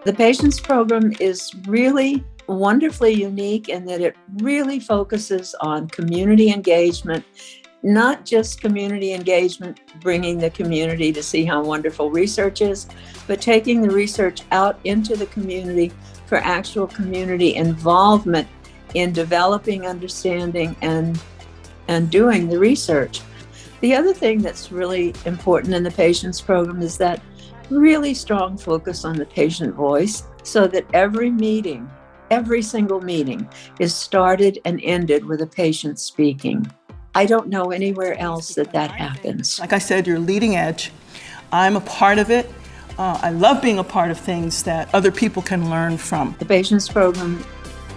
The Patients Program is really wonderfully unique in that it really focuses on community engagement, not just community engagement, bringing the community to see how wonderful research is, but taking the research out into the community for actual community involvement in developing understanding and doing the research. The other thing that's really important in the Patients Program is that really strong focus on the patient voice, so that every meeting, every single meeting is started and ended with a patient speaking. I don't know anywhere else that happens. Like I said, you're leading edge. I'm a part of it. I love being a part of things that other people can learn from. The Patients Program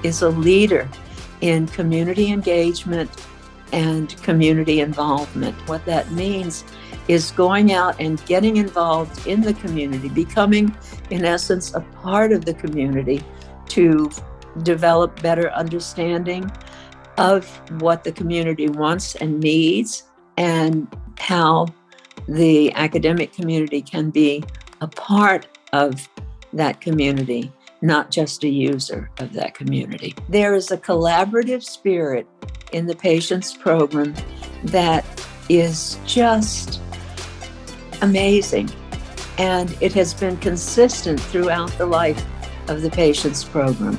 is a leader in community engagement and community involvement. What that means is going out and getting involved in the community, becoming, in essence, a part of the community to develop better understanding of what the community wants and needs, and how the academic community can be a part of that community, not just a user of that community. There is a collaborative spirit in the Patients Program that is just amazing, and it has been consistent throughout the life of the Patients Program.